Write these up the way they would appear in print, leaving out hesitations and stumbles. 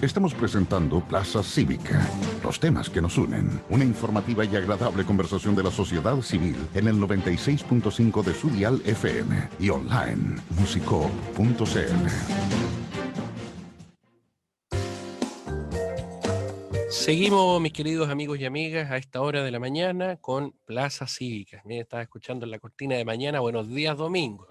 Estamos presentando Plaza Cívica, los temas que nos unen. Una informativa y agradable conversación de la sociedad civil en el 96.5 de su dial FM y online, musicop.cl. Seguimos, mis queridos amigos y amigas, a esta hora de la mañana con Plaza Cívica. Miren, estaba escuchando en la cortina de mañana, buenos días domingo.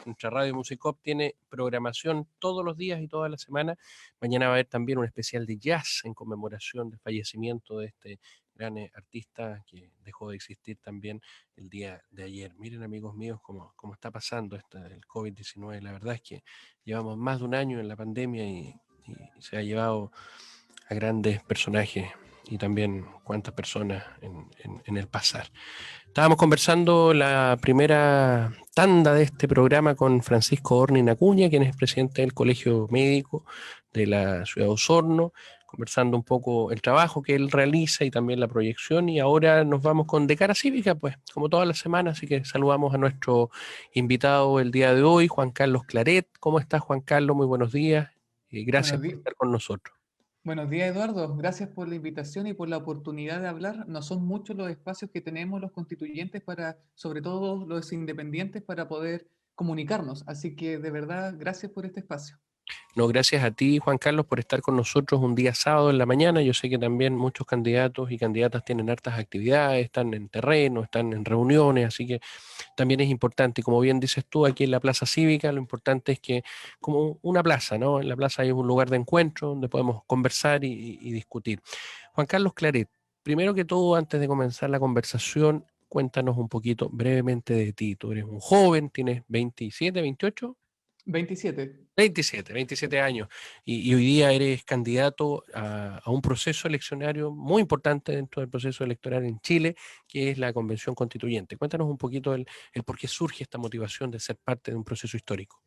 Nuestra radio Musicop tiene programación todos los días y toda la semana. Mañana va a haber también un especial de jazz en conmemoración del fallecimiento de este gran artista que dejó de existir también el día de ayer. Miren, amigos míos, cómo está pasando el COVID-19. La verdad es que llevamos más de un año en la pandemia y se ha llevado a grandes personajes y también cuántas personas en el pasar. Estábamos conversando la primera tanda de este programa con Francisco Ornin Acuña, quien es presidente del Colegio Médico de la ciudad de Osorno, conversando un poco el trabajo que él realiza y también la proyección, y ahora nos vamos con De Cara Cívica, pues, como todas las semanas, así que saludamos a nuestro invitado el día de hoy, Juan Carlos Claret. ¿Cómo estás, Juan Carlos? Muy buenos días y gracias Buenos por días. estar con nosotros. Buenos días, Eduardo. Gracias por la invitación y por la oportunidad de hablar. No son muchos los espacios que tenemos los constituyentes para, sobre todo los independientes, para poder comunicarnos. Así que de verdad, gracias por este espacio. No, gracias a ti, Juan Carlos, por estar con nosotros un día sábado en la mañana. Yo sé que también muchos candidatos y candidatas tienen hartas actividades, están en terreno, están en reuniones, así que también es importante. Y como bien dices tú, aquí en la Plaza Cívica, lo importante es que, como una plaza, ¿no? En la plaza hay un lugar de encuentro donde podemos conversar y discutir. Juan Carlos Claret, primero que todo, antes de comenzar la conversación, cuéntanos un poquito brevemente de ti. Tú eres un joven, tienes 27, 28. 27. 27 años, y hoy día eres candidato a un proceso eleccionario muy importante dentro del proceso electoral en Chile, que es la Convención Constituyente. Cuéntanos un poquito el por qué surge esta motivación de ser parte de un proceso histórico.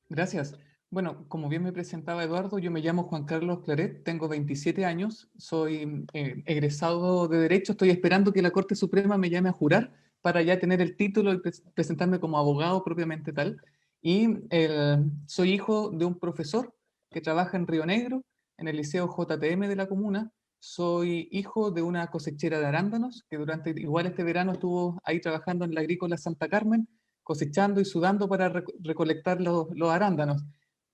Gracias. Bueno, como bien me presentaba Eduardo, yo me llamo Juan Carlos Claret, tengo 27 años, soy egresado de Derecho, estoy esperando que la Corte Suprema me llame a jurar para ya tener el título y presentarme como abogado propiamente tal. Y soy hijo de un profesor que trabaja en Río Negro, en el Liceo JTM de la comuna. Soy hijo de una cosechera de arándanos que durante igual este verano estuvo ahí trabajando en la agrícola Santa Carmen, cosechando y sudando para recolectar los arándanos.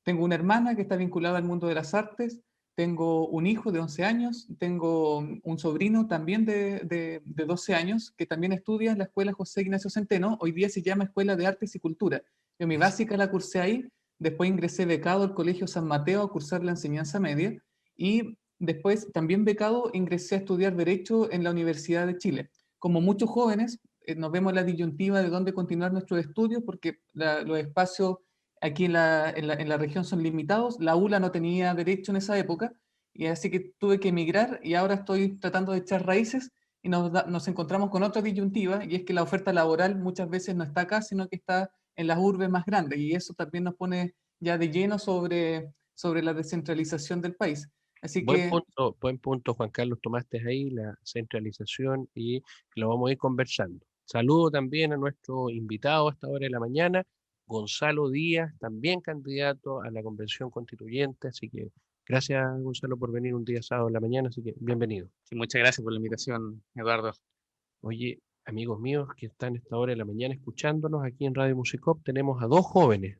Tengo una hermana que está vinculada al mundo de las artes, tengo un hijo de 11 años, tengo un sobrino también de 12 años que también estudia en la Escuela José Ignacio Centeno, hoy día se llama Escuela de Artes y Cultura. Yo mi básica la cursé ahí, después ingresé becado al Colegio San Mateo a cursar la enseñanza media y después también becado ingresé a estudiar Derecho en la Universidad de Chile. Como muchos jóvenes, nos vemos la disyuntiva de dónde continuar nuestros estudios porque los espacios aquí en la región son limitados. La ULA no tenía derecho en esa época y así que tuve que emigrar y ahora estoy tratando de echar raíces y nos encontramos con otra disyuntiva y es que la oferta laboral muchas veces no está acá, sino que está en las urbes más grandes y eso también nos pone ya de lleno sobre la descentralización del país. Así que Buen punto, Juan Carlos, tomaste ahí la centralización y lo vamos a ir conversando. Saludo también a nuestro invitado a esta hora de la mañana, Gonzalo Díaz, también candidato a la Convención Constituyente, así que gracias, Gonzalo, por venir un día sábado en la mañana, así que bienvenido. Sí, muchas gracias por la invitación, Eduardo. Oye, amigos míos que están a esta hora de la mañana escuchándonos aquí en Radio Musicop, tenemos a dos jóvenes,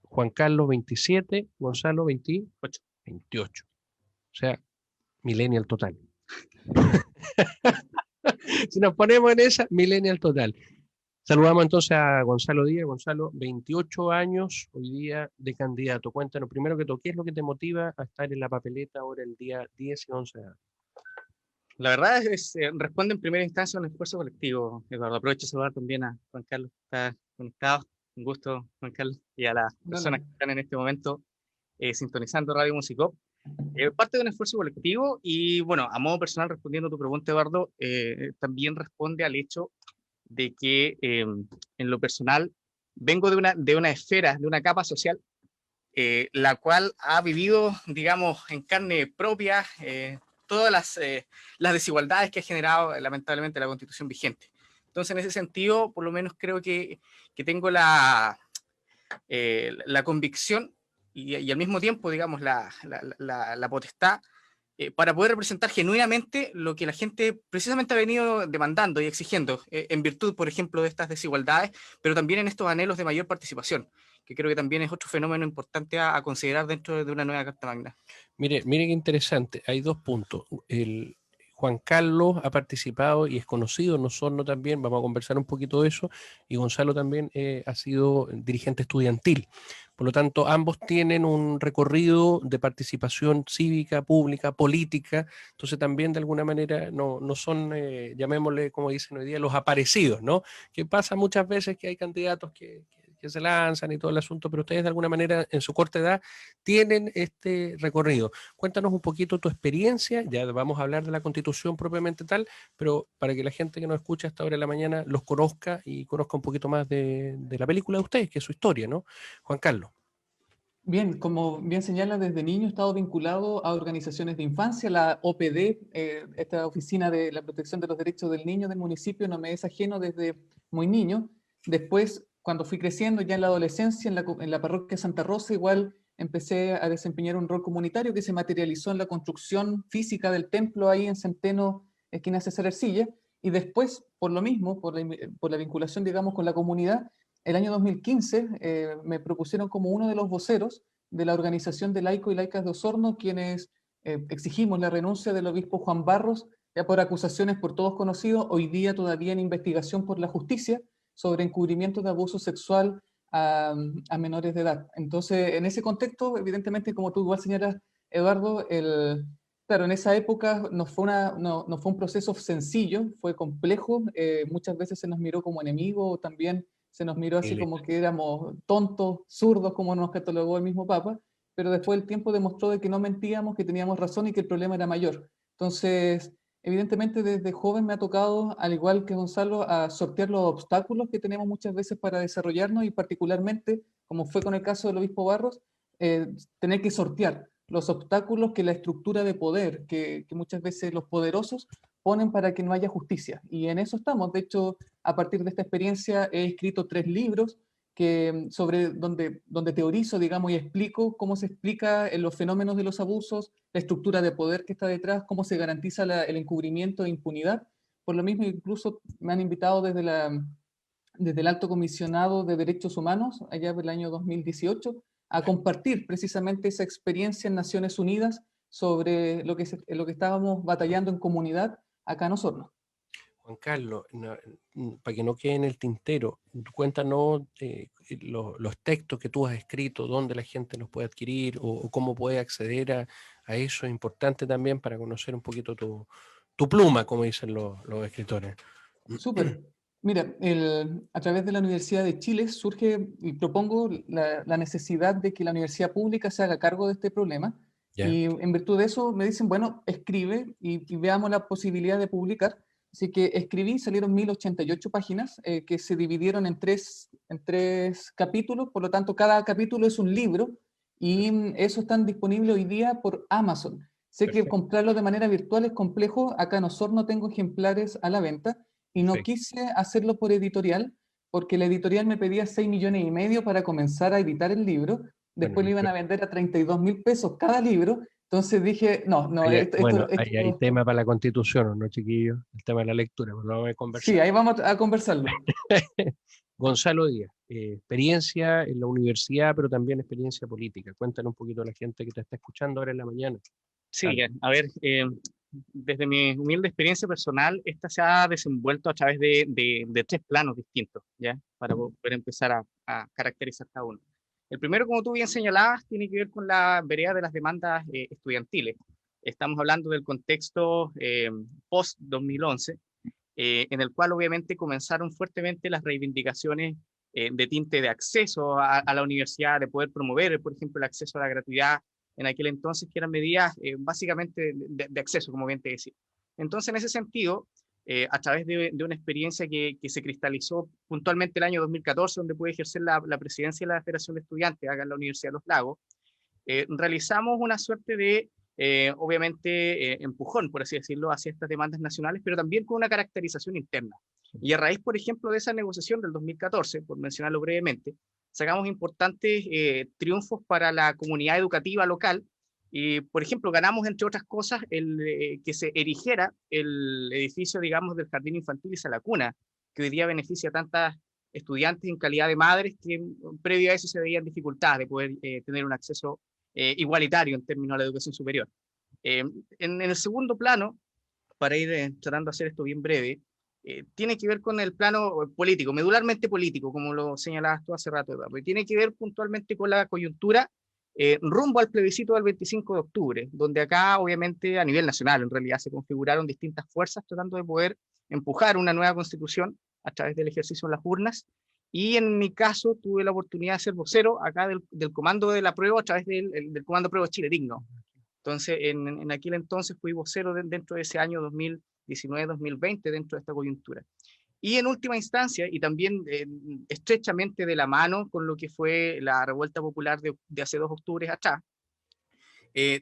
Juan Carlos 27, Gonzalo 28. 28. O sea, millennial total. Si nos ponemos en esa, millennial total. Saludamos entonces a Gonzalo Díaz. Gonzalo, 28 años hoy día de candidato. Cuéntanos primero que todo, ¿qué es lo que te motiva a estar en la papeleta ahora el día 10 y 11 de años? La verdad responde en primera instancia a un esfuerzo colectivo, Eduardo. Aprovecho de saludar también a Juan Carlos, que está conectado. Un gusto, Juan Carlos, y a las personas que están en este momento sintonizando Radio Musicop. Parte de un esfuerzo colectivo y, bueno, a modo personal, respondiendo a tu pregunta, Eduardo, también responde al hecho de que en lo personal vengo de una esfera, de una capa social, la cual ha vivido, digamos, en carne propia todas las desigualdades que ha generado lamentablemente la Constitución vigente. Entonces, en ese sentido, por lo menos creo que tengo la convicción y al mismo tiempo, digamos, la potestad para poder representar genuinamente lo que la gente precisamente ha venido demandando y exigiendo, en virtud, por ejemplo, de estas desigualdades, pero también en estos anhelos de mayor participación, que creo que también es otro fenómeno importante a considerar dentro de una nueva Carta Magna. Mire qué interesante. Hay dos puntos. Juan Carlos ha participado y es conocido en Osorno también, vamos a conversar un poquito de eso, y Gonzalo también ha sido dirigente estudiantil. Por lo tanto, ambos tienen un recorrido de participación cívica, pública, política, entonces también de alguna manera no son, llamémosle, como dicen hoy día, los aparecidos, ¿no? Que pasa muchas veces que hay candidatos que se lanzan y todo el asunto, pero ustedes de alguna manera en su corta edad tienen este recorrido. Cuéntanos un poquito tu experiencia, ya vamos a hablar de la Constitución propiamente tal, pero para que la gente que nos escucha hasta ahora de la mañana los conozca y conozca un poquito más de la película de ustedes, que es su historia, ¿no? Juan Carlos. Bien, como bien señala, desde niño he estado vinculado a organizaciones de infancia, la OPD, esta Oficina de la Protección de los Derechos del Niño del municipio, no me es ajeno desde muy niño. Después, cuando fui creciendo ya en la adolescencia, en la parroquia Santa Rosa, igual empecé a desempeñar un rol comunitario que se materializó en la construcción física del templo ahí en Centeno, esquina César Ercilla, y después, por lo mismo, por la vinculación, digamos, con la comunidad, el año 2015 me propusieron como uno de los voceros de la Organización de Laicos y Laicas de Osorno, quienes exigimos la renuncia del obispo Juan Barros, ya por acusaciones por todos conocidos, hoy día todavía en investigación por la justicia, sobre encubrimiento de abuso sexual a menores de edad. Entonces, en ese contexto, evidentemente, como tú igual señalas, Eduardo, claro, en esa época no fue un proceso sencillo, fue complejo, muchas veces se nos miró como enemigos, también se nos miró así como que éramos tontos, zurdos, como nos catalogó el mismo Papa, pero después el tiempo demostró de que no mentíamos, que teníamos razón y que el problema era mayor. Entonces, evidentemente desde joven me ha tocado, al igual que Gonzalo, a sortear los obstáculos que tenemos muchas veces para desarrollarnos y particularmente, como fue con el caso del obispo Barros, tener que sortear los obstáculos que la estructura de poder, que muchas veces los poderosos ponen para que no haya justicia. Y en eso estamos. De hecho, a partir de esta experiencia he escrito 3 libros sobre donde teorizo, digamos, y explico cómo se explica los fenómenos de los abusos, la estructura de poder que está detrás, cómo se garantiza el encubrimiento e impunidad. Por lo mismo, incluso me han invitado desde el Alto Comisionado de Derechos Humanos, allá por el año 2018, a compartir precisamente esa experiencia en Naciones Unidas sobre lo que estábamos batallando en comunidad acá en Osorno. Juan Carlos, para que no quede en el tintero, cuéntanos los textos que tú has escrito, dónde la gente los puede adquirir o cómo puede acceder a eso. Es importante también para conocer un poquito tu pluma, como dicen los escritores. Súper. Mira, a través de la Universidad de Chile surge y propongo la necesidad de que la universidad pública se haga cargo de este problema. ¿Ya? Y en virtud de eso me dicen, bueno, escribe y veamos la posibilidad de publicar. Así que escribí, salieron 1088 páginas que se dividieron en tres capítulos, por lo tanto cada capítulo es un libro y eso están disponibles hoy día por Amazon. Sé Perfecto. que comprarlo de manera virtual es complejo, acá en Osorno tengo ejemplares a la venta y no Perfecto. quise hacerlo por editorial porque la editorial me pedía 6,5 millones para comenzar a editar el libro, después Bueno, lo iban a vender a 32.000 pesos cada libro. Entonces dije, no, ahí hay tema para la Constitución, ¿no, chiquillos? El tema de la lectura, pues lo vamos a conversar. Sí, ahí vamos a conversarlo. Gonzalo Díaz, experiencia en la universidad, pero también experiencia política. Cuéntanos un poquito a la gente que te está escuchando ahora en la mañana. Sí, a ver, desde mi humilde experiencia personal, esta se ha desenvuelto a través de 3 planos distintos, ¿ya? Para poder empezar a caracterizar cada uno. El primero, como tú bien señalabas, tiene que ver con la vereda de las demandas estudiantiles. Estamos hablando del contexto post-2011, en el cual obviamente comenzaron fuertemente las reivindicaciones de tinte de acceso a la universidad, de poder promover, por ejemplo, el acceso a la gratuidad en aquel entonces, que eran medidas básicamente de acceso, como bien te decía. Entonces, en ese sentido, a través de una experiencia que se cristalizó puntualmente el año 2014, donde pude ejercer la presidencia de la Federación de Estudiantes acá en la Universidad de Los Lagos, realizamos una suerte de, obviamente, empujón, por así decirlo, hacia estas demandas nacionales, pero también con una caracterización interna. Y a raíz, por ejemplo, de esa negociación del 2014, por mencionarlo brevemente, sacamos importantes triunfos para la comunidad educativa local. Y, por ejemplo, ganamos, entre otras cosas, que se erigiera el edificio, digamos, del Jardín Infantil y la Cuna, que hoy día beneficia a tantas estudiantes en calidad de madres que previo a eso se veían dificultades de poder tener un acceso igualitario en términos a la educación superior. En el segundo plano, para ir tratando de hacer esto bien breve, tiene que ver con el plano político, medularmente político, como lo señalabas tú hace rato, Eduardo, y tiene que ver puntualmente con la coyuntura rumbo al plebiscito del 25 de octubre, donde acá, obviamente, a nivel nacional, en realidad, se configuraron distintas fuerzas tratando de poder empujar una nueva constitución a través del ejercicio en las urnas, y en mi caso tuve la oportunidad de ser vocero acá del Comando de la Prueba a través del Comando Prueba Chile Digno. Entonces, en aquel entonces fui vocero dentro de ese año 2019-2020, dentro de esta coyuntura. Y en última instancia, y también estrechamente de la mano con lo que fue la revuelta popular de hace 2 octubres atrás,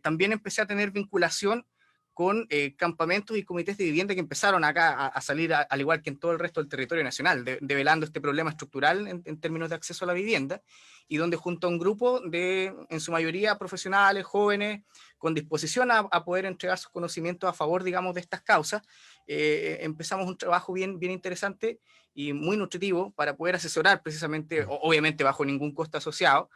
también empecé a tener vinculación con campamentos y comités de vivienda que empezaron acá a salir, al igual que en todo el resto del territorio nacional, develando este problema estructural en términos de acceso a la vivienda, y donde junto a un grupo de, en su mayoría, profesionales, jóvenes, con disposición a poder entregar sus conocimientos a favor, digamos, de estas causas, empezamos un trabajo bien interesante y muy nutritivo para poder asesorar precisamente, obviamente bajo ningún costo asociado,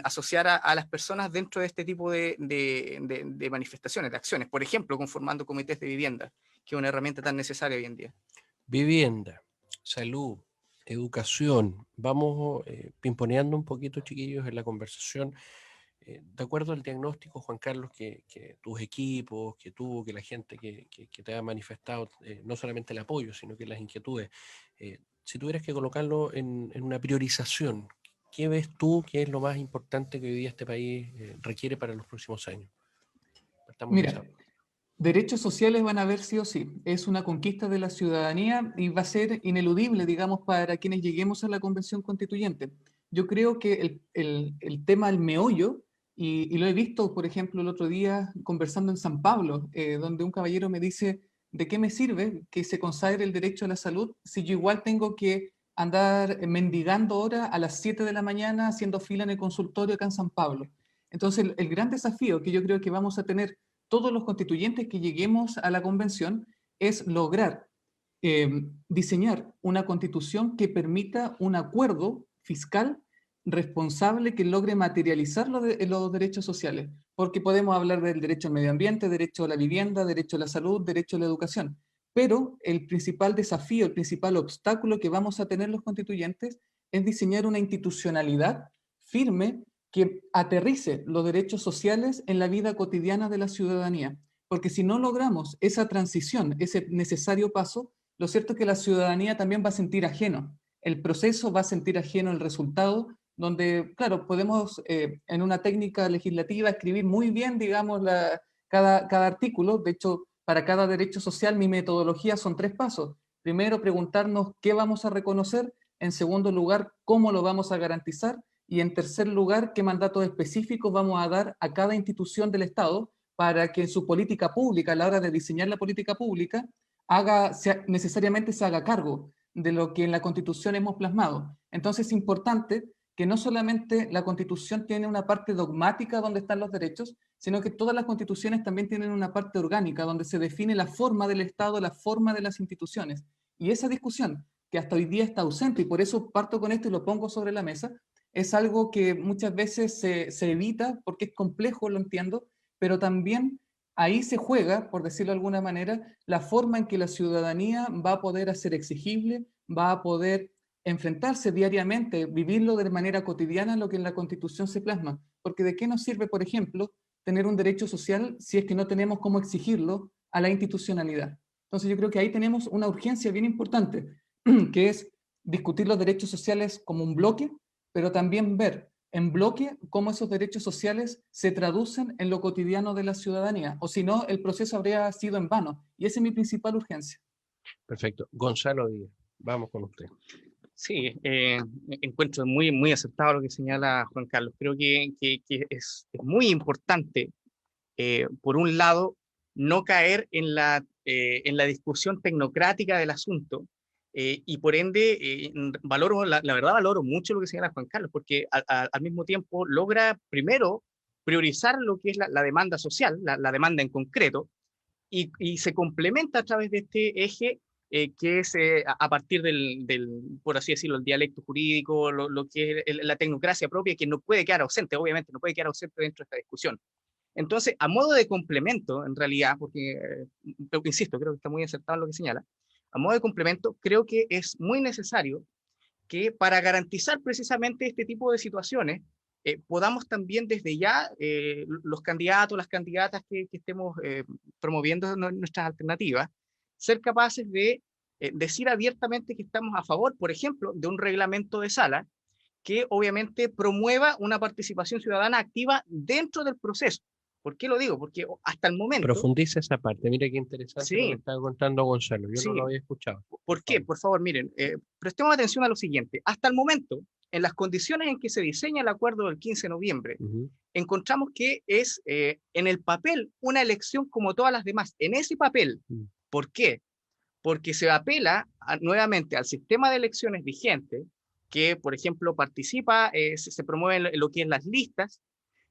asociar a las personas dentro de este tipo de manifestaciones, de acciones, por ejemplo, conformando comités de vivienda, que es una herramienta tan necesaria hoy en día. Vivienda, salud, educación. Vamos pimponeando un poquito, chiquillos, en la conversación. De acuerdo al diagnóstico, Juan Carlos, que tus equipos, que tú, que la gente que te ha manifestado, no solamente el apoyo, sino que las inquietudes, si tuvieras que colocarlo en una priorización, ¿qué ves tú que es lo más importante que hoy día este país requiere para los próximos años? Mira, derechos sociales van a haber sí o sí. Es una conquista de la ciudadanía y va a ser ineludible, digamos, para quienes lleguemos a la Convención Constituyente. Yo creo que el tema del meollo, y lo he visto, por ejemplo, el otro día conversando en San Pablo, donde un caballero me dice, ¿de qué me sirve que se consagre el derecho a la salud si yo igual tengo que andar mendigando ahora a las 7 de la mañana haciendo fila en el consultorio acá en San Pablo? Entonces, el gran desafío que yo creo que vamos a tener todos los constituyentes que lleguemos a la convención es lograr diseñar una constitución que permita un acuerdo fiscal responsable que logre materializar los derechos sociales, porque podemos hablar del derecho al medio ambiente, derecho a la vivienda, derecho a la salud, derecho a la educación, pero el principal desafío, el principal obstáculo que vamos a tener los constituyentes es diseñar una institucionalidad firme que aterrice los derechos sociales en la vida cotidiana de la ciudadanía. Porque si no logramos esa transición, ese necesario paso, lo cierto es que la ciudadanía también va a sentir ajeno. El proceso va a sentir ajeno el resultado, donde, claro, podemos en una técnica legislativa escribir muy bien, digamos, cada artículo. De hecho, para cada derecho social mi metodología son 3 pasos. Primero, preguntarnos qué vamos a reconocer. En segundo lugar, cómo lo vamos a garantizar. Y en tercer lugar, qué mandatos específicos vamos a dar a cada institución del Estado para que en su política pública, a la hora de diseñar la política pública, necesariamente se haga cargo de lo que en la Constitución hemos plasmado. Entonces es importante que no solamente la Constitución tiene una parte dogmática donde están los derechos, sino que todas las constituciones también tienen una parte orgánica donde se define la forma del Estado, la forma de las instituciones. Y esa discusión, que hasta hoy día está ausente, y por eso parto con esto y lo pongo sobre la mesa, es algo que muchas veces se evita porque es complejo, lo entiendo, pero también ahí se juega, por decirlo de alguna manera, la forma en que la ciudadanía va a poder hacer exigible, va a poder enfrentarse diariamente, vivirlo de manera cotidiana lo que en la Constitución se plasma. Porque ¿de qué nos sirve, por ejemplo, tener un derecho social si es que no tenemos cómo exigirlo a la institucionalidad? Entonces yo creo que ahí tenemos una urgencia bien importante, que es discutir los derechos sociales como un bloque, pero también ver en bloque cómo esos derechos sociales se traducen en lo cotidiano de la ciudadanía, o si no, el proceso habría sido en vano. Y esa es mi principal urgencia. Perfecto. Gonzalo Díaz, vamos con usted. Sí, encuentro muy acertado lo que señala Juan Carlos. Creo que es muy importante, por un lado, no caer en la discusión tecnocrática del asunto y por ende, valoro, la verdad valoro mucho lo que señala Juan Carlos, porque al mismo tiempo logra primero priorizar lo que es la demanda social, la demanda en concreto, y se complementa a través de este eje que es a partir por así decirlo, el dialecto jurídico, lo que es la tecnocracia propia, que no puede quedar ausente, obviamente, no puede quedar ausente dentro de esta discusión. Entonces, a modo de complemento, en realidad, porque, insisto, creo que está muy acertado en lo que señala, a modo de complemento, creo que es muy necesario que para garantizar precisamente este tipo de situaciones, podamos también desde ya, los candidatos, las candidatas que estemos promoviendo nuestras alternativas, ser capaces de decir abiertamente que estamos a favor, por ejemplo, de un reglamento de sala que obviamente promueva una participación ciudadana activa dentro del proceso. ¿Por qué lo digo? Porque hasta el momento... Profundiza esa parte. Mira qué interesante lo que Sí, estaba contando Gonzalo. Yo no sí. lo había escuchado. ¿Por qué? Por favor, miren, prestemos atención a lo siguiente. Hasta el momento, en las condiciones en que se diseña el acuerdo del 15 de noviembre, encontramos que es en el papel una elección como todas las demás. En ese papel, ¿por qué? Porque se apela nuevamente al sistema de elecciones vigente, que, por ejemplo, participa, se promueve lo que es las listas,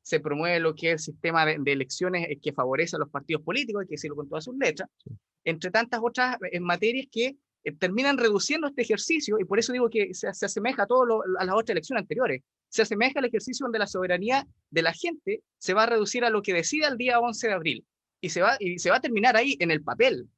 se promueve lo que es el sistema de elecciones que favorece a los partidos políticos, hay que decirlo con todas sus letras, entre tantas otras materias que terminan reduciendo este ejercicio, y por eso digo que se asemeja a a las otras elecciones anteriores, se asemeja al ejercicio donde la soberanía de la gente se va a reducir a lo que decida el día 11 de abril, y se va a terminar ahí en el papel,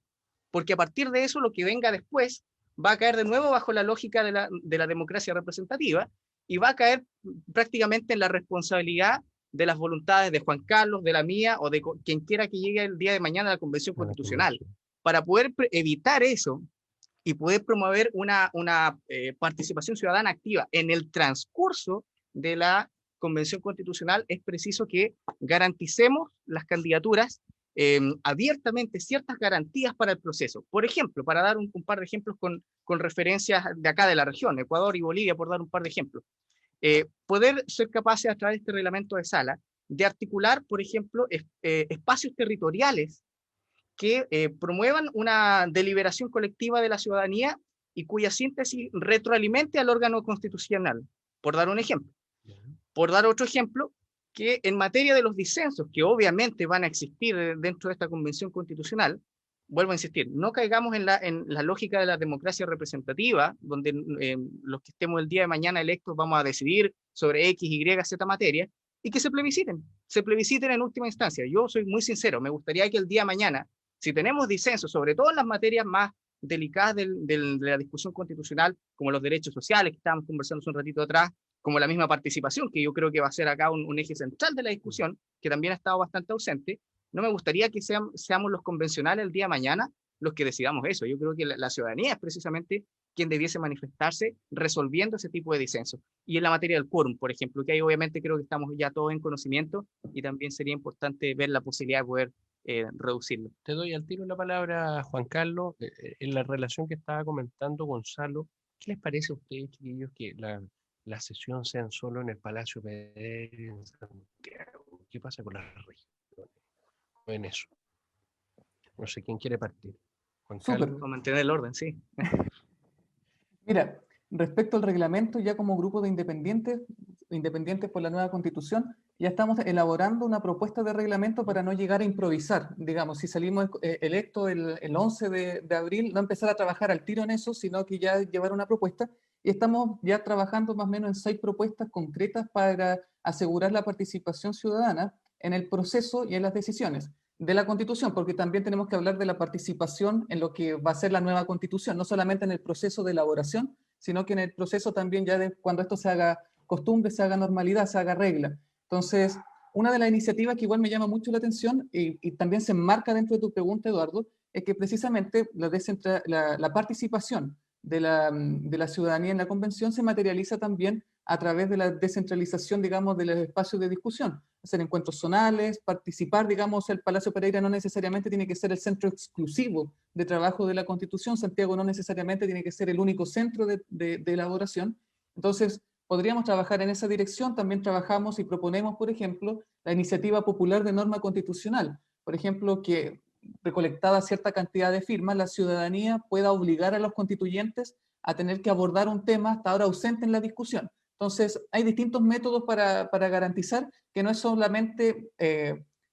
porque a partir de eso lo que venga después va a caer de nuevo bajo la lógica de la democracia representativa, y va a caer prácticamente en la responsabilidad de las voluntades de Juan Carlos, de la mía, o de quien quiera que llegue el día de mañana a la Convención Constitucional. Para poder evitar eso y poder promover una participación ciudadana activa en el transcurso de la Convención Constitucional, es preciso que garanticemos las candidaturas abiertamente, ciertas garantías para el proceso. Por ejemplo, para dar un par de ejemplos con referencias de acá de la región, Ecuador y Bolivia, por dar un par de ejemplos. Poder ser capaces a través de este reglamento de sala de articular, por ejemplo, espacios territoriales que promuevan una deliberación colectiva de la ciudadanía y cuya síntesis retroalimente al órgano constitucional, por dar un ejemplo. Por dar otro ejemplo, que en materia de los disensos, que obviamente van a existir dentro de esta Convención Constitucional, vuelvo a insistir, no caigamos en la lógica de la democracia representativa, donde los que estemos el día de mañana electos vamos a decidir sobre X, Y, Z materia, y que se plebisciten en última instancia. Yo soy muy sincero, me gustaría que el día de mañana, si tenemos disensos, sobre todo en las materias más delicadas de la discusión constitucional, como los derechos sociales que estábamos conversando hace un ratito atrás, como la misma participación, que yo creo que va a ser acá un eje central de la discusión, que también ha estado bastante ausente, no me gustaría que seamos los convencionales el día de mañana los que decidamos eso. Yo creo que la ciudadanía es precisamente quien debiese manifestarse resolviendo ese tipo de disensos. Y en la materia del quórum, por ejemplo, que ahí obviamente creo que estamos ya todos en conocimiento y también sería importante ver la posibilidad de poder reducirlo. Te doy al tiro la palabra, Juan Carlos, en la relación que estaba comentando Gonzalo. ¿Qué les parece a ustedes, chiquillos, que la sesión sean solo en el Palacio Pedrero, en Santiago? ¿Qué pasa con las regiones en eso? No sé quién quiere partir. Juan Carlos. Para mantener el orden, sí. Mira, respecto al reglamento, ya como grupo de independientes por la nueva Constitución, ya estamos elaborando una propuesta de reglamento para no llegar a improvisar. Digamos, si salimos electos el 11 de abril, no empezar a trabajar al tiro en eso, sino que ya llevar una propuesta. Y estamos ya trabajando más o menos en 6 propuestas concretas para asegurar la participación ciudadana en el proceso y en las decisiones de la Constitución, porque también tenemos que hablar de la participación en lo que va a ser la nueva Constitución, no solamente en el proceso de elaboración, sino que en el proceso también ya de cuando esto se haga costumbre, se haga normalidad, se haga regla. Entonces, una de las iniciativas que igual me llama mucho la atención y también se enmarca dentro de tu pregunta, Eduardo, es que precisamente la participación de la ciudadanía en la convención se materializa también a través de la descentralización, digamos, de los espacios de discusión, hacer encuentros zonales, participar, digamos, el Palacio Pereira no necesariamente tiene que ser el centro exclusivo de trabajo de la Constitución, Santiago no necesariamente tiene que ser el único centro de elaboración. Entonces, podríamos trabajar en esa dirección. También trabajamos y proponemos, por ejemplo, la iniciativa popular de norma constitucional. Por ejemplo, que recolectada cierta cantidad de firmas, la ciudadanía pueda obligar a los constituyentes a tener que abordar un tema hasta ahora ausente en la discusión. Entonces, hay distintos métodos para garantizar que no es solamente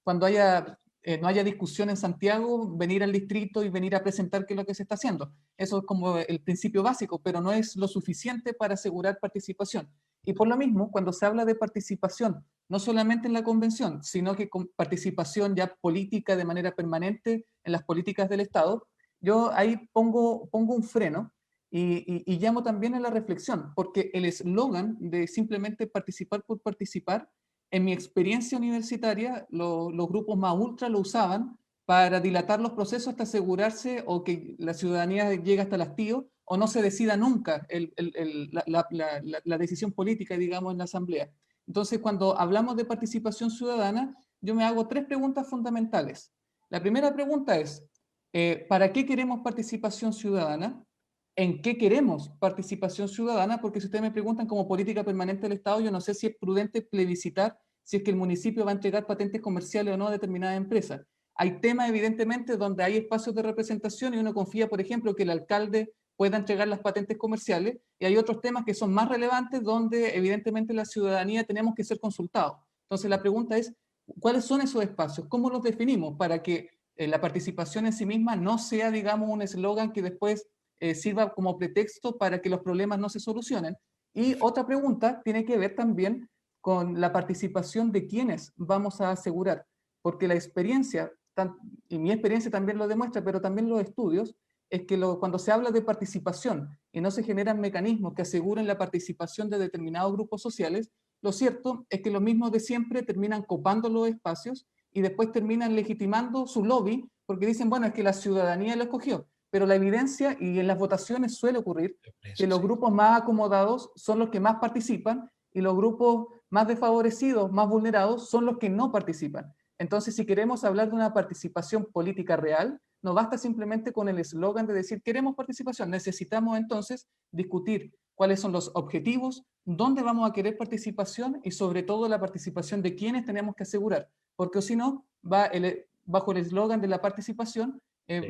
cuando no haya discusión en Santiago, venir al distrito y venir a presentar qué es lo que se está haciendo. Eso es como el principio básico, pero no es lo suficiente para asegurar participación. Y por lo mismo, cuando se habla de participación, no solamente en la convención, sino que con participación ya política de manera permanente en las políticas del Estado, yo ahí pongo un freno y llamo también a la reflexión, porque el eslogan de simplemente participar por participar, en mi experiencia universitaria, los grupos más ultra lo usaban para dilatar los procesos hasta asegurarse o que la ciudadanía llegue hasta el hastío o no se decida nunca la decisión política, digamos, en la asamblea. Entonces, cuando hablamos de participación ciudadana, yo me hago 3 preguntas fundamentales. La primera pregunta es, ¿para qué queremos participación ciudadana? ¿En qué queremos participación ciudadana? Porque si ustedes me preguntan como política permanente del Estado, yo no sé si es prudente plebiscitar si es que el municipio va a entregar patentes comerciales o no a determinada empresa. Hay temas, evidentemente, donde hay espacios de representación y uno confía, por ejemplo, que el alcalde pueda entregar las patentes comerciales, y hay otros temas que son más relevantes donde, evidentemente, la ciudadanía tenemos que ser consultados. Entonces, la pregunta es, ¿cuáles son esos espacios? ¿Cómo los definimos para que la participación en sí misma no sea, digamos, un eslogan que después sirva como pretexto para que los problemas no se solucionen? Y otra pregunta tiene que ver también con la participación de quienes vamos a asegurar, porque la experiencia, y mi experiencia también lo demuestra, pero también los estudios, es que cuando se habla de participación y no se generan mecanismos que aseguren la participación de determinados grupos sociales, lo cierto es que los mismos de siempre terminan copando los espacios y después terminan legitimando su lobby porque dicen, bueno, es que la ciudadanía lo escogió. Pero la evidencia y en las votaciones suele ocurrir que los grupos más acomodados son los que más participan y los grupos más desfavorecidos, más vulnerados, son los que no participan. Entonces, si queremos hablar de una participación política real, no basta simplemente con el eslogan de decir queremos participación, necesitamos entonces discutir cuáles son los objetivos, dónde vamos a querer participación y sobre todo la participación de quienes tenemos que asegurar, porque si no, bajo el eslogan de la participación,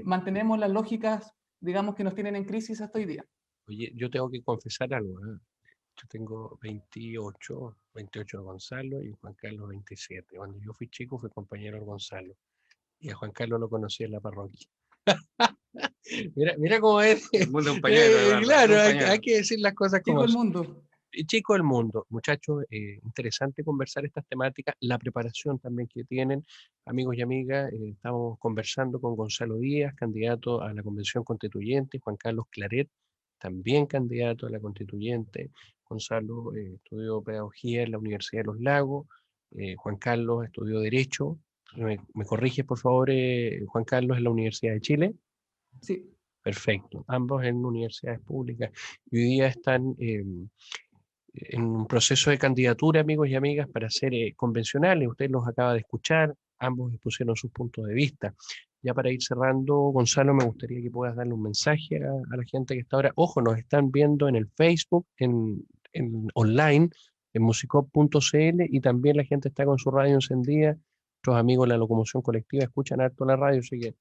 mantenemos las lógicas, digamos, que nos tienen en crisis hasta hoy día. Oye, yo tengo que confesar algo, ¿eh? Yo tengo 28 de Gonzalo y Juan Carlos 27. Cuando yo fui chico fui compañero de Gonzalo y a Juan Carlos lo conocí en la parroquia. Mira cómo es. El mundo es un pañuelo, claro, hay que decir las cosas como Chico del mundo. Chico del mundo, muchachos, interesante conversar estas temáticas, la preparación también que tienen, amigos y amigas, estamos conversando con Gonzalo Díaz, candidato a la Convención Constituyente, Juan Carlos Claret, también candidato a la Constituyente, Gonzalo estudió Pedagogía en la Universidad de Los Lagos, Juan Carlos estudió Derecho, me corriges por favor, Juan Carlos, en la Universidad de Chile. Sí. Perfecto, ambos en universidades públicas y hoy día están en un proceso de candidatura, amigos y amigas, para ser convencionales. Usted los acaba de escuchar, ambos expusieron sus puntos de vista. Ya para ir cerrando, Gonzalo, me gustaría que puedas darle un mensaje a la gente que está ahora. Ojo, nos están viendo en el Facebook, en online, en musicop.cl, y también la gente está con su radio encendida. Nuestros amigos de la locomoción colectiva escuchan harto la radio, así que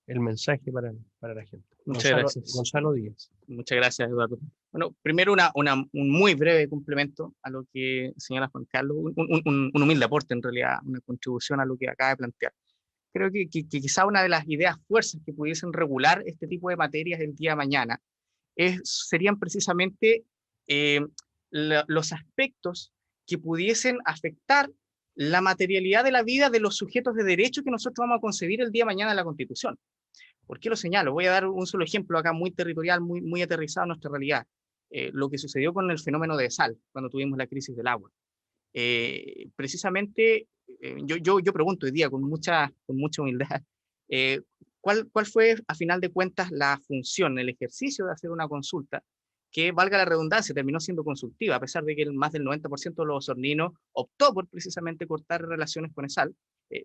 el mensaje para la gente. Muchas gracias. Gonzalo Díaz. Muchas gracias, Eduardo. Bueno, primero un muy breve complemento a lo que señala Juan Carlos, un humilde aporte en realidad, una contribución a lo que acaba de plantear. Creo que quizá una de las ideas fuerzas que pudiesen regular este tipo de materias el día de mañana serían precisamente los aspectos que pudiesen afectar la materialidad de la vida de los sujetos de derecho que nosotros vamos a concebir el día de mañana en la Constitución. ¿Por qué lo señalo? Voy a dar un solo ejemplo acá muy territorial, muy aterrizado a nuestra realidad. Lo que sucedió con el fenómeno de sal, cuando tuvimos la crisis del agua. Precisamente, yo pregunto hoy día con mucha humildad, ¿cuál fue a final de cuentas la función, el ejercicio de hacer una consulta que, valga la redundancia, terminó siendo consultiva, a pesar de que más del 90% de los osorninos optó por precisamente cortar relaciones con el sal?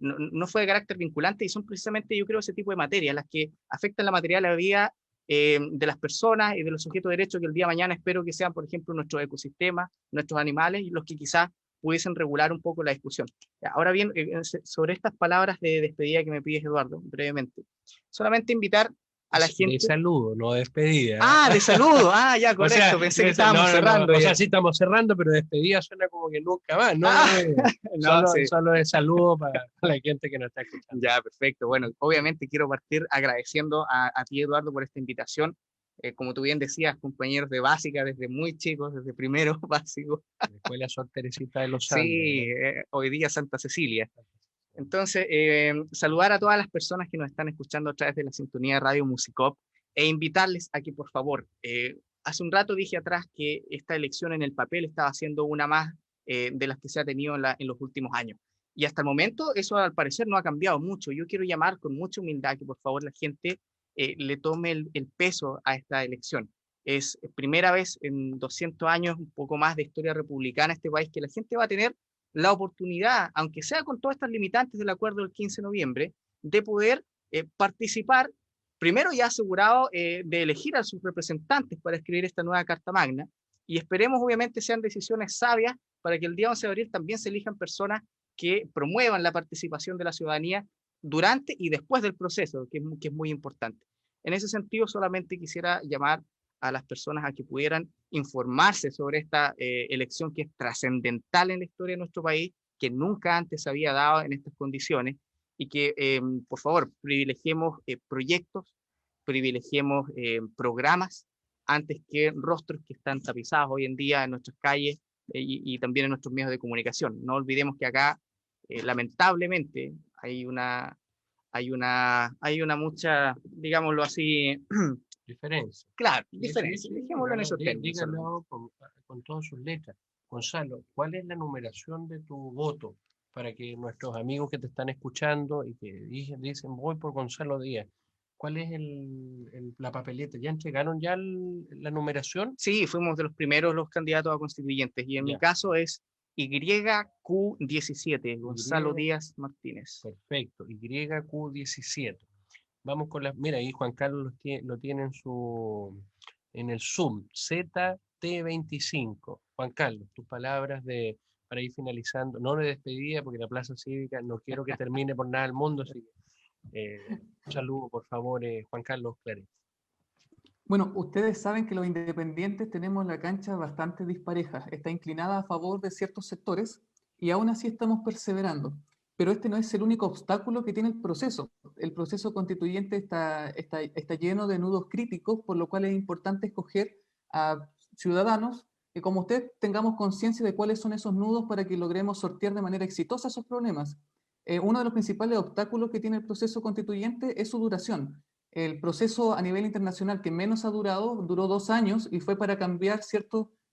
No fue de carácter vinculante y son precisamente, yo creo, ese tipo de materias las que afectan la material de la vida de las personas y de los sujetos de derecho que el día de mañana espero que sean, por ejemplo, nuestros ecosistemas, nuestros animales y los que quizás pudiesen regular un poco la discusión. Ahora bien, sobre estas palabras de despedida que me pides, Eduardo, brevemente, solamente invitar a la gente... De saludo, no de despedida. Ah, de saludo. Ah, ya, O correcto. sea, Pensé que estábamos cerrando. O sea, sí estamos cerrando, pero despedida suena como que nunca más. No, Ah, no, sí. solo de saludo para la gente que nos está escuchando. Ya, perfecto. Bueno, obviamente quiero partir agradeciendo a ti, Eduardo, por esta invitación. Como tú bien decías, compañeros de básica desde muy chicos, desde primero básico. La Escuela Sor Teresita de los Andes. Sí, hoy día Santa Cecilia. Entonces, saludar a todas las personas que nos están escuchando a través de la sintonía de Radio Musicop e invitarles a que, por favor, hace un rato dije atrás que esta elección en el papel estaba siendo una más de las que se ha tenido en los últimos años. Y hasta el momento eso al parecer no ha cambiado mucho. Yo quiero llamar con mucha humildad que por favor la gente le tome el peso a esta elección. Es primera vez en 200 años, un poco más de historia republicana en este país, que la gente va a tener la oportunidad, aunque sea con todas estas limitantes del acuerdo del 15 de noviembre, de poder participar, primero ya asegurado de elegir a sus representantes para escribir esta nueva Carta Magna, y esperemos obviamente sean decisiones sabias para que el día 11 de abril también se elijan personas que promuevan la participación de la ciudadanía durante y después del proceso, que es muy importante. En ese sentido, solamente quisiera llamar a las personas a que pudieran informarse sobre esta elección que es trascendental en la historia de nuestro país, que nunca antes se había dado en estas condiciones, y que, por favor, privilegiemos proyectos, privilegiemos programas, antes que rostros que están tapizados hoy en día en nuestras calles y también en nuestros medios de comunicación. No olvidemos que acá, lamentablemente, hay una mucha, digámoslo así, Diferencia. claro, diferencia. Dejémoslo en esos términos. Díganlo con todas sus letras. Gonzalo, ¿cuál es la numeración de tu voto? Para que nuestros amigos que te están escuchando y que dicen voy por Gonzalo Díaz, ¿cuál es la papeleta? ¿Ya entregaron ya la numeración? Sí, fuimos de los primeros los candidatos a constituyentes y en mi caso es YQ17, Gonzalo Díaz Martínez. Perfecto, YQ17. Vamos con las. Mira, ahí Juan Carlos lo tiene en el Zoom, ZT25. Juan Carlos, tus palabras para ir finalizando, no de despedida, porque la Plaza Cívica no quiero que termine por nada del mundo, así que un saludo, por favor, Juan Carlos Claret. Bueno, ustedes saben que los independientes tenemos la cancha bastante dispareja, está inclinada a favor de ciertos sectores y aún así estamos perseverando. Pero este no es el único obstáculo que tiene el proceso. El proceso constituyente está lleno de nudos críticos, por lo cual es importante escoger a ciudadanos que como usted tengamos conciencia de cuáles son esos nudos para que logremos sortear de manera exitosa esos problemas. Uno de los principales obstáculos que tiene el proceso constituyente es su duración. El proceso a nivel internacional que menos ha duró 2 años y fue para cambiar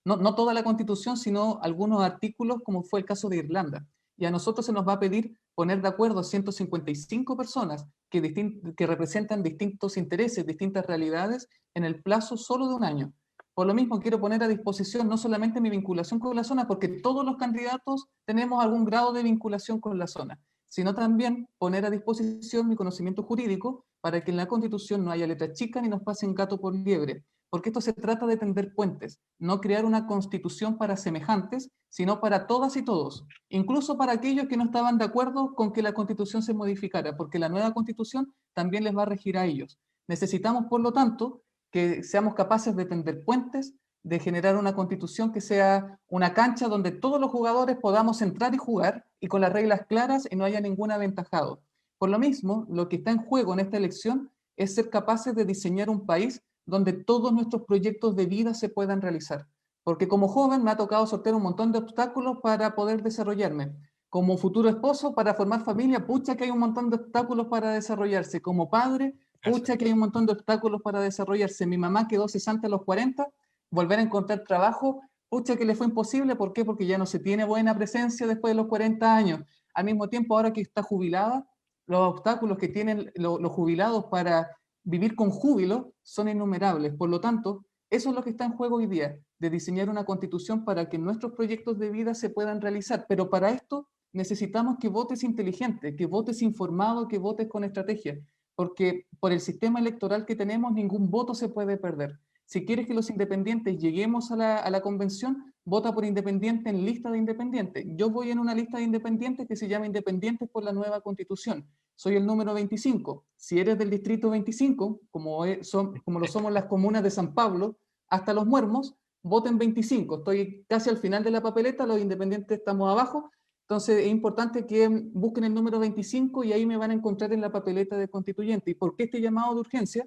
no toda la constitución, sino algunos artículos, como fue el caso de Irlanda. Y a nosotros se nos va a pedir poner de acuerdo a 155 personas que representan distintos intereses, distintas realidades, en el plazo solo de 1 año. Por lo mismo, quiero poner a disposición no solamente mi vinculación con la zona, porque todos los candidatos tenemos algún grado de vinculación con la zona, sino también poner a disposición mi conocimiento jurídico para que en la Constitución no haya letra chica ni nos pasen gato por liebre, porque esto se trata de tender puentes, no crear una Constitución para semejantes, sino para todas y todos, incluso para aquellos que no estaban de acuerdo con que la Constitución se modificara, porque la nueva Constitución también les va a regir a ellos. Necesitamos, por lo tanto, que seamos capaces de tender puentes, de generar una Constitución que sea una cancha donde todos los jugadores podamos entrar y jugar y con las reglas claras y no haya ningún aventajado. Por lo mismo, lo que está en juego en esta elección es ser capaces de diseñar un país donde todos nuestros proyectos de vida se puedan realizar. Porque como joven me ha tocado sortear un montón de obstáculos para poder desarrollarme. Como futuro esposo, para formar familia, pucha que hay un montón de obstáculos para desarrollarse. Como padre, pucha que hay un montón de obstáculos para desarrollarse. Mi mamá quedó cesante a los 40, volver a encontrar trabajo, pucha que le fue imposible. ¿Por qué? Porque ya no se tiene buena presencia después de los 40 años. Al mismo tiempo, ahora que está jubilada, los obstáculos que tienen los jubilados para vivir con júbilo son innumerables. Por lo tanto, eso es lo que está en juego hoy día, de diseñar una constitución para que nuestros proyectos de vida se puedan realizar. Pero para esto necesitamos que votes inteligente, que votes informado, que votes con estrategia, porque por el sistema electoral que tenemos ningún voto se puede perder. Si quieres que los independientes lleguemos a la convención, vota por independiente en lista de independientes. Yo voy en una lista de independientes que se llama Independientes por la Nueva Constitución. Soy el número 25. Si eres del distrito 25, como lo somos las comunas de San Pablo, hasta Los Muermos, voten 25. Estoy casi al final de la papeleta, los independientes estamos abajo. Entonces es importante que busquen el número 25 y ahí me van a encontrar en la papeleta de constituyente. ¿Y por qué este llamado de urgencia?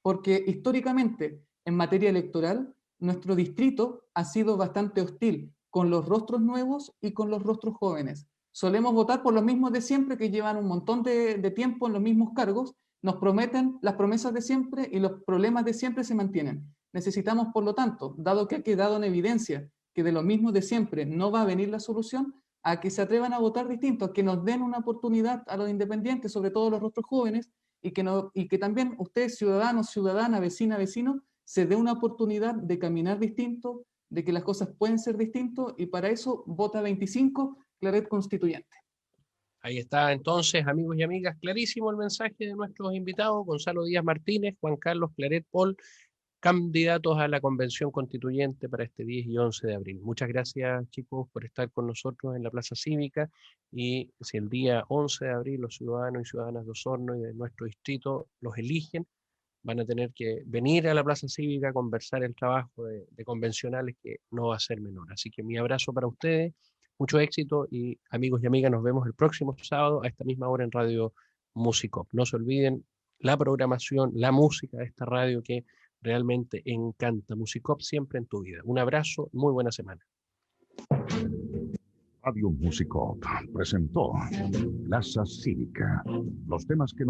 Porque históricamente, en materia electoral, nuestro distrito ha sido bastante hostil con los rostros nuevos y con los rostros jóvenes. Solemos votar por los mismos de siempre que llevan un montón de tiempo en los mismos cargos, nos prometen las promesas de siempre y los problemas de siempre se mantienen. Necesitamos, por lo tanto, dado que ha quedado en evidencia que de lo mismo de siempre no va a venir la solución, a que se atrevan a votar distinto, a que nos den una oportunidad a los independientes, sobre todo los rostros jóvenes, y que también ustedes, ciudadanos, ciudadanas, vecina, vecino, se dé una oportunidad de caminar distinto, de que las cosas pueden ser distintos, y para eso vota 25, Claret Constituyente. Ahí está entonces, amigos y amigas, clarísimo el mensaje de nuestros invitados, Gonzalo Díaz Martínez, Juan Carlos Claret Paul, candidatos a la Convención Constituyente para este 10 y 11 de abril. Muchas gracias, chicos, por estar con nosotros en la Plaza Cívica, y si el día 11 de abril los ciudadanos y ciudadanas de Osorno y de nuestro distrito los eligen, van a tener que venir a la Plaza Cívica a conversar el trabajo de convencionales, que no va a ser menor. Así que mi abrazo para ustedes, mucho éxito, y amigos y amigas, nos vemos el próximo sábado a esta misma hora en Radio Musicop. No se olviden la programación, la música de esta radio que realmente encanta. Musicop siempre en tu vida. Un abrazo, muy buena semana. Radio Musicop presentó Plaza Cívica. Los temas que